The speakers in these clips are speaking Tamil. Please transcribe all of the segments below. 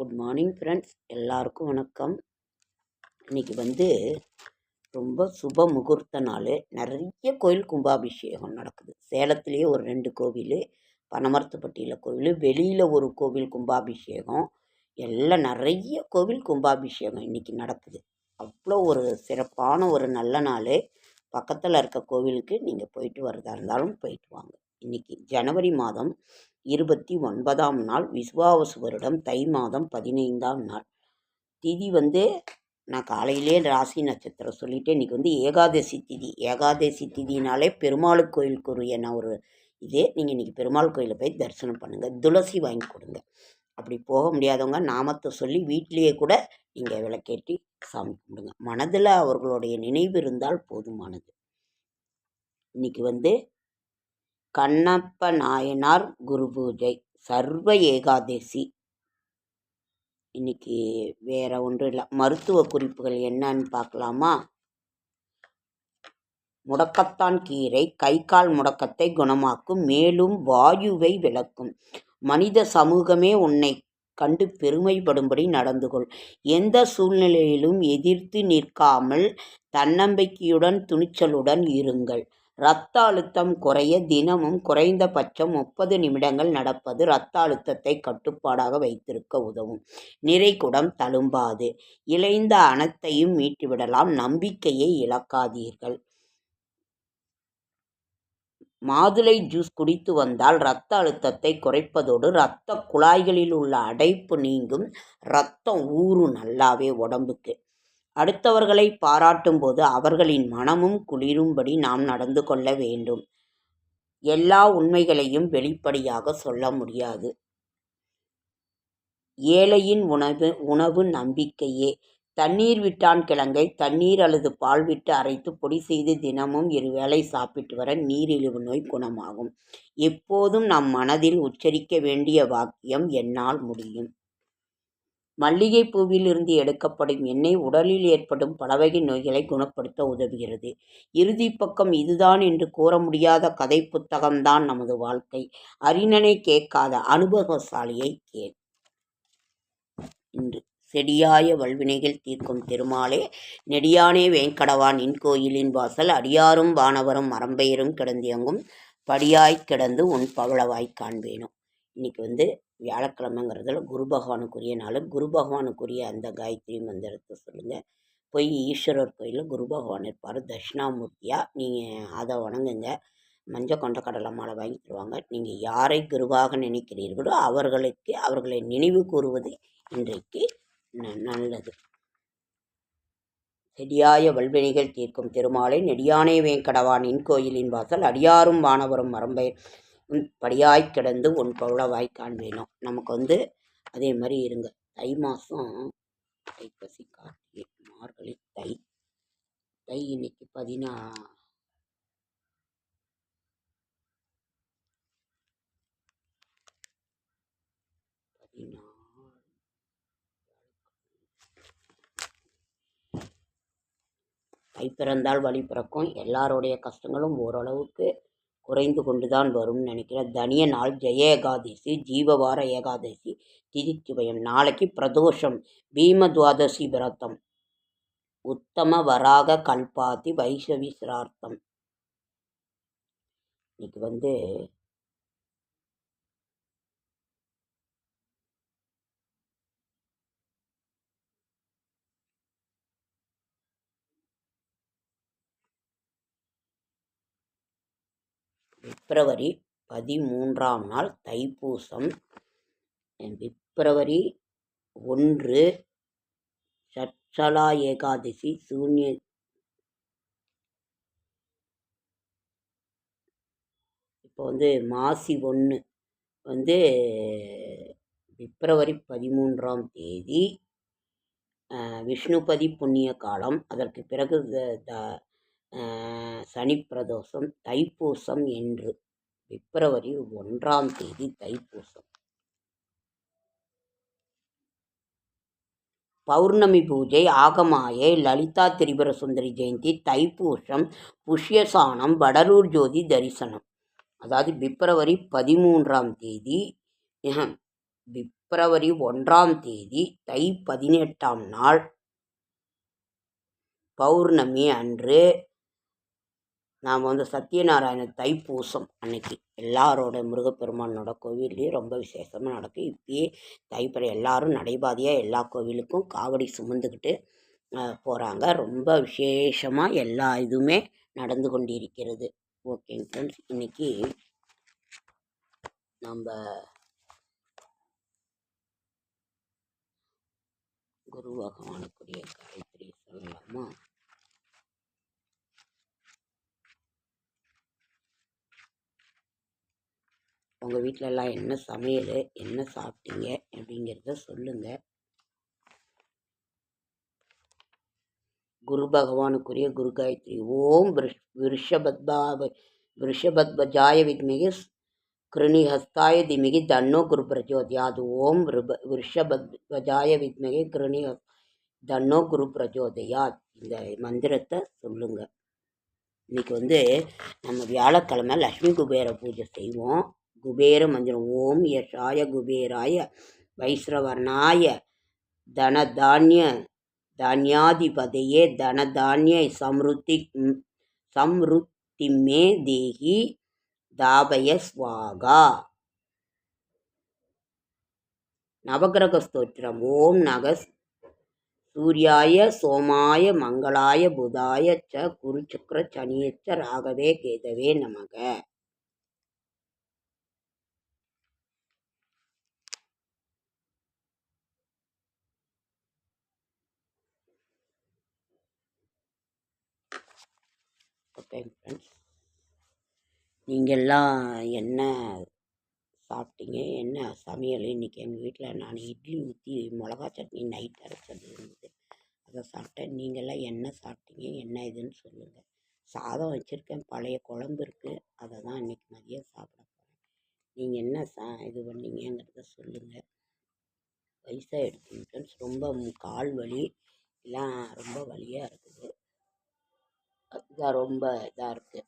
குட் மார்னிங் ஃப்ரெண்ட்ஸ், எல்லாருக்கும் வணக்கம். இன்றைக்கி ரொம்ப சுப முகூர்த்த நாள். நிறைய கோயில் கும்பாபிஷேகம் நடக்குது. சேலத்துலேயே ஒரு 2 கோவில், பனமரத்துப்பட்டியில் கோவில், வெளியில் ஒரு கோவில் கும்பாபிஷேகம், எல்லாம் நிறைய கோவில் கும்பாபிஷேகம் இன்றைக்கி நடக்குது. அவ்வளோ ஒரு சிறப்பான ஒரு நல்ல நாள். பக்கத்தில் இருக்க கோவிலுக்கு நீங்கள் போயிட்டு வரதா இருந்தாலும் போயிட்டு வாங்க. இன்றைக்கி ஜனவரி மாதம் 29ஆம் நாள், விசுவாவசு வருடம் தை மாதம் 15ஆம் நாள். திதி நான் காலையிலே ராசி நட்சத்திரம் சொல்லிவிட்டு, இன்றைக்கி ஏகாதசி திதி. ஏகாதசி திதினாலே பெருமாள் கோயிலுக்குரிய ஒரு நீங்கள் இன்றைக்கி பெருமாள் கோயிலில் போய் தரிசனம் பண்ணுங்கள். துளசி வாங்கி கொடுங்க. அப்படி போக முடியாதவங்க நாமத்தை சொல்லி வீட்டிலேயே கூட நீங்கள் விளக்கேற்றி சாமி கும்பிடுங்க. மனதில் அவர்களுடைய நினைவு இருந்தால் போதுமானது. இன்றைக்கி கண்ணப்ப நாயனார் குரு பூஜை, சர்வ ஏகாதசி. இன்னைக்கு வேற ஒன்றும் இல்லை. மருத்துவ குறிப்புகள் என்னன்னு பார்க்கலாமா? முடக்கத்தான் கீரை கை கால் முடக்கத்தை குணமாக்கும், மேலும் வாயுவை விளக்கும். மனித சமூகமே உன்னை கண்டு பெருமைப்படும்படி நடந்து கொள். எந்த சூழ்நிலையிலும் எதிர்த்து நிற்காமல் தன்னம்பிக்கையுடன் துணிச்சலுடன் இருங்கள். இரத்த அழுத்தம் குறைய தினமும் குறைந்தபட்சம் 30 நிமிடங்கள் நடப்பது இரத்த அழுத்தத்தை கட்டுப்பாடாக வைத்திருக்க உதவும். நிறைகுடம் தழும்பாது. இழைந்த அனைத்தையும் மீட்டுவிடலாம். நம்பிக்கையை இழக்காதீர்கள். மாதுளை ஜூஸ் குடித்து வந்தால் இரத்த அழுத்தத்தை குறைப்பதோடு இரத்த குழாய்களில் உள்ள அடைப்பு நீங்கும். இரத்தம் ஊறும் நல்லாவே உடம்புக்கு. அடுத்தவர்களை பாராட்டும் போது அவர்களின் மனமும் குளிரும்படி நாம் நடந்து கொள்ள வேண்டும். எல்லா உண்மைகளையும் வெளிப்படையாக சொல்ல முடியாது. ஏழையின் உணவு நம்பிக்கையே. தண்ணீர் விட்டான் கிழங்கை தண்ணீர் அல்லது பால் விட்டு அரைத்து பொடி செய்து தினமும் 2 வேளை சாப்பிட்டு வர நீரிழிவு நோய் குணமாகும். எப்போதும் நம் மனதில் உச்சரிக்க வேண்டிய வாக்கியம் என்னால் முடியும். மல்லிகை பூவில் இருந்து எடுக்கப்படும் எண்ணெய் உடலில் ஏற்படும் பலவகை நோய்களை குணப்படுத்த உதவுகிறது. இறுதி பக்கம் இதுதான் என்று கூற முடியாத கதை புத்தகம்தான் நமது வாழ்க்கை. அறிஞனை கேட்காத அனுபவசாலியை கேள். இன்று செடியாய வல்வினைகள் தீர்க்கும் திருமாலே, நெடியானே வேங்கடவான் இன்கோயிலின் வாசல், அடியாரும் வானவரும் மரம்பெயரும் கிடந்தியங்கும் படியாய் கிடந்து உன் பவளவாய் காண்பேனும். இன்னைக்கு வியாழக்கிழமைங்கிறதுல குரு பகவானுக்குரிய நாள். குரு பகவானுக்குரிய அந்த காயத்ரி மந்திரத்தை சொல்லுங்கள். போய் ஈஸ்வரர் கோயிலில் குரு பகவான் இருப்பார் தட்சிணாமூர்த்தியாக. நீங்கள் அதை வணங்குங்க. மஞ்சள் கொண்ட கடலை மாலை வாங்கி தருவாங்க. நீங்கள் யாரை குருவாக நினைக்கிறீர்களோ அவர்களை நினைவு கூறுவது இன்றைக்கு நல்லது. செடியாய வல்வினைகள் தீர்க்கும் திருமாலை, நெடியானே வேங்கடவான் இன்கோயிலின் வாசல், அடியாரும் வானவரும் மரம்பெயர் படியாய் கிடந்து உன் பவளவாய் காண்பேனும். நமக்கு அதே மாதிரி இருங்க. தை மாதம் தைப்பசி கார்த்திகை மார்கழி தை இன்னைக்கு 14. தை பிறந்தால் வழி பிறக்கும். எல்லாருடைய கஷ்டங்களும் ஓரளவுக்கு குறைந்து கொண்டுதான் வரும்னு நினைக்கிறேன். தனிய நாள் ஜெய ஏகாதசி, ஜீவவார ஏகாதசி, திதிச்சுபயம். நாளைக்கு பிரதோஷம், பீம துவாதசி விரதம், உத்தம வராக கல்பாதி வைஷவி சிரார்த்தம். இன்னைக்கு பிப்ரவரி 13ஆம் நாள் தைப்பூசம். பிப்ரவரி 1 சட்சலா ஏகாதசி, சூன்ய. இப்போ மாசி 1 பிப்ரவரி 13ஆம் தேதி விஷ்ணுபதி புண்ணிய காலம். அதற்கு பிறகு சனி பிரதோஷம். தைப்பூசம் என்று பிப்ரவரி 1ஆம் தேதி தைப்பூசம். பௌர்ணமி பூஜை, ஆகமாயை, லலிதா திரிபுர சுந்தரி ஜெயந்தி, தைப்பூசம், புஷ்யசானம், வடலூர் ஜோதி தரிசனம். அதாவது பிப்ரவரி 13ஆம் தேதி பிப்ரவரி 1ஆம் தேதி தை 18ஆம் நாள் பௌர்ணமி அன்று நாம் சத்யநாராயண தைப்பூசம் அன்னைக்கு எல்லாரோட முருகப்பெருமானோட கோவில்லையும் ரொம்ப விசேஷமாக நடக்கும். இப்பயே தைப்பறை எல்லாரும் நடைபாதையாக எல்லா கோவிலுக்கும் காவடி சுமந்துக்கிட்டு போகிறாங்க. ரொம்ப விசேஷமாக எல்லா இதுவுமே நடந்து கொண்டிருக்கிறது. ஓகேங்க ஃப்ரெண்ட்ஸ், இன்றைக்கி நம்ம குரு பகவானுக்குரிய காயத்ரி சொல்லலாமா? உங்கள் வீட்டில் எல்லாம் என்ன சமையல், என்ன சாப்பிட்டீங்க அப்படிங்கிறத சொல்லுங்கள். குரு பகவானுக்குரிய குரு காயத்ரி. ஓம் விருஷபத்வஜாய வித்மிகி கிருணிஹஸ்தாய திமிகி தன்னோ குரு பிரச்சோதயாது. ஓம் விருஷபத்வஜாய வித்மிகி தன்னோ குரு பிரச்சோதயாத். இந்த மந்திரத்தை சொல்லுங்க. இன்னைக்கு நம்ம வியாழக்கிழமை லக்ஷ்மி குபேர பூஜை செய்வோம். குபேர மந்திரம். ஓம் யஷாய குபேராய வைஸ்ரவர்ணாய தானியாதிபதையே தனதானிய சம்ருத்திமே தேகி தாபய ஸ்வாகா. நவகிரக ஸ்தோத்திரம். ஓம் நக சூர்யாய சோமாய மங்களாய புதாய ச குருசக்கர சனியச்ச ராகவே கேதவே நமக. ஓகே ஃப்ரெண்ட்ஸ், நீங்கள்லாம் என்ன சாப்பிட்டீங்க, என்ன சமையல்? இன்றைக்கி எங்கள் வீட்டில் நான் இட்லி ஊற்றி மிளகா சட்னி நைட் அரைச்சது இருந்தது, அதை சாப்பிட்டேன். நீங்கள்லாம் என்ன சாப்பிட்டீங்க, என்ன இதுன்னு சொல்லுங்கள். சாதம் வச்சுருக்கேன், பழைய குழம்பு இருக்குது, அதை தான் இன்றைக்கி மதியம் சாப்பிட போகிறேன். நீங்கள் என்ன இது பண்ணீங்கிறத சொல்லுங்கள். வயசாக எடுத்தீங்க ஃப்ரெண்ட்ஸ், ரொம்ப கால் வலி எல்லாம் ரொம்ப வலியாக இருக்குது. அதுதான் ரொம்ப இதாக இருக்குது.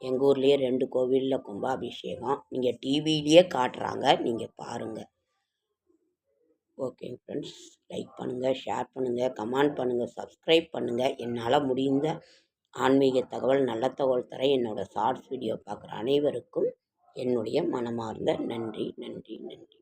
எங்கள் ஊர்லேயே 2 கோவிலில் கும்பாபிஷேகம். நீங்கள் டிவியிலேயே காட்டுறாங்க, நீங்கள் பாருங்கள். ஓகேங்க ஃப்ரெண்ட்ஸ், லைக் பண்ணுங்கள், ஷேர் பண்ணுங்கள், கமெண்ட் பண்ணுங்கள், சப்ஸ்கிரைப் பண்ணுங்கள். என்னால் முடிந்த ஆன்மீக தகவல், நல்ல தகவல் தர என்னோடய ஷார்ட்ஸ் வீடியோ பார்க்குற அனைவருக்கும் என்னுடைய மனமார்ந்த நன்றி நன்றி நன்றி.